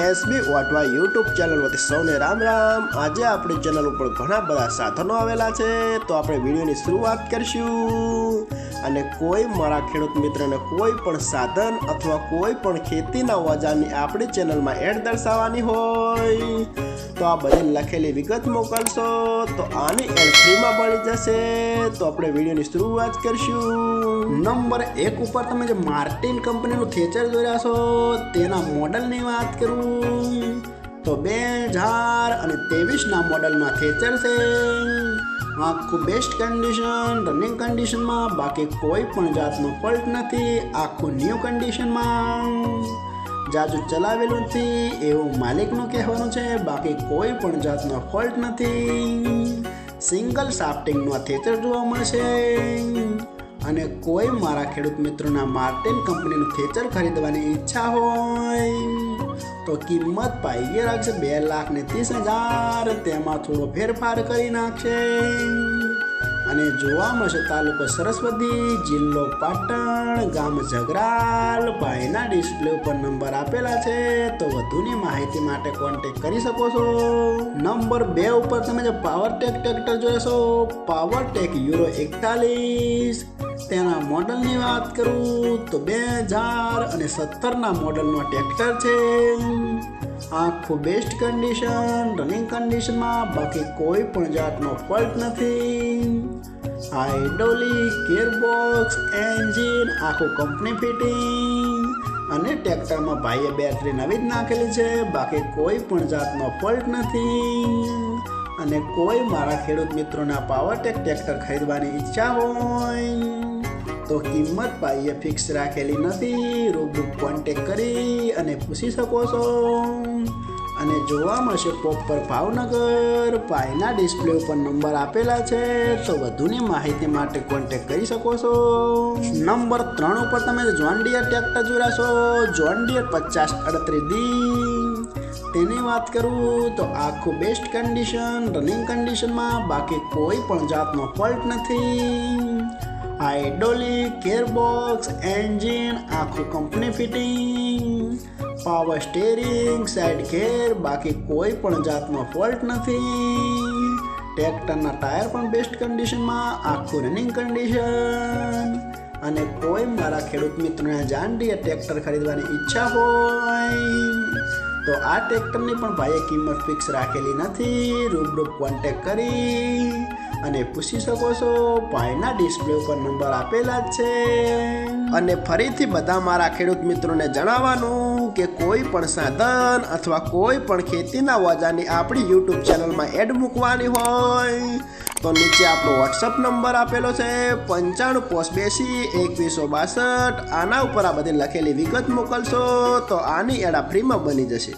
SB વાટવા YouTube channel વતી સૌને રામ રામ। આજે આપણી ચેનલ ઉપર ઘણા બધા સાધનો આવેલા છે, તો આપણે વિડીયોની શરૂઆત કરીશું। અને કોઈ મારા ખેડૂત મિત્રને કોઈ પણ સાધન અથવા કોઈ પણ ખેતીના ઓજારની આપણી ચેનલમાં એડ દર્શાવવાની હોય તો આ બધી લખેલી વિગત મોકલશો તો આની એડ ફ્રીમાં મળી જશે। તો આપણે વિડીયોની શરૂઆત કરીશું। નંબર 1 ઉપર તમે જે માર્ટિન કંપનીનું થેચર જોઈ રહ્યા છો તેના મોડલની વાત કરું તો 2023ના મોડલમાં થેચર છે। આખું બેસ્ટ કન્ડિશન, રનિંગ કન્ડિશનમાં, બાકી કોઈ પણ જાતનો ફોલ્ટ નથી। આખું ન્યૂ કન્ડિશનમાં, જાજુ ચલાવેલું નથી એવું માલિકનું કહેવાનું છે, બાકી કોઈ પણ જાતનો ફોલ્ટ નથી। સિંગલ શાફ્ટિંગનું આ થેચર જોવા મળશે। અને કોઈ મારા ખેડૂત મિત્રોના માર્ટિન કંપનીનું થેચર ખરીદવાની ઈચ્છા હોય તો કિંમત પાઈએ રાખશે 2,30,000, તેમાં થોડો ફેરફાર કરી નાખશે। અને જોવા મળશે તાલુકો સરસ્વતી, જિલ્લો પાટણ, ગામ ઝઘરાલ। ભાઈના ડિસ્પ્લે ઉપર નંબર આપેલા છે, તો વધુની માહિતી માટે કોન્ટેક્ટ કરી શકો છો। નંબર 2 ઉપર તમે જે પાવરટેક ટ્રેક્ટર જોશો, પાવરટેક યુરો 41, તેના મોડલની વાત કરું તો 2017ના મોડલનો ટ્રેક્ટર છે। આખું બેસ્ટ કન્ડિશન, રનિંગ કન્ડિશનમાં, બાકી કોઈ પણ જાતનો ફોલ્ટ નથી। હાઇડ્રોલિક, ગિયરબોક્સ, એન્જિન આખું કંપની ફિટિંગ। અને ટ્રેક્ટરમાં ભાઈએ બેટરી નવી જ નાખેલી છે, બાકી કોઈ પણ જાતનો ફોલ્ટ નથી। અને કોઈ મારા ખેડૂત મિત્રોના પાવરટેક ટ્રેક્ટર ખરીદવાની ઈચ્છા હોય તો કિંમત પાઈએ ફિક્સ રાખેલી નથી, રૂબરૂ કોન્ટેક કરી અને પૂછી શકો છો। અને જોવા મળશે પ્રોપર ભાવનગર। પાયના ડિસ્પ્લે ઉપર નંબર આપેલા છે, તો વધુની માહિતી માટે કોન્ટેક કરી શકો છો। નંબર 3 ઉપર તમે જોન ડિયર ટ્રેક્ટર જોયા છો, જોન ડિયર 5038D, તેની વાત કરું તો આખું બેસ્ટ કન્ડિશન, રનિંગ કન્ડિશનમાં, બાકી કોઈ પણ જાતનો ફોલ્ટ નથી। હાઇડ્રોલિક, ગિયરબોક્સ, એન્જિન આખું company fitting, power steering, side ગેર, બાકી કોઈ પણ જાતનો ફોલ્ટ નથી। ટ્રેક્ટરના ટાયર પણ બેસ્ટ કન્ડિશનમાં, આખું રનિંગ કન્ડિશન। અને કોઈ મારા ખેડૂત મિત્રોને જોન ડિયર ટ્રેક્ટર ખરીદવાની ઈચ્છા હોય તો આ ટ્રેક્ટરની પણ ભાઈએ કિંમત ફિક્સ રાખેલી નથી, રૂબરૂ કોન્ટેક કરી અને પૂછી શકો છો। ભાઈના ડિસ્પ્લે ઉપર નંબર આપેલા જ છે। અને ફરીથી બધા મારા ખેડૂત મિત્રોને જણાવવાનું કે કોઈ પણ સાધન અથવા કોઈ પણ ખેતીના ઓજારની આપણી યુટ્યુબ ચેનલમાં એડ મૂકવાની હોય તો નીચે આપણો વોટ્સઅપ નંબર આપેલો છે 9582 2162। આના ઉપર આ બધી લખેલી વિગત મોકલશો તો આની એડ ફ્રીમાં બની જશે।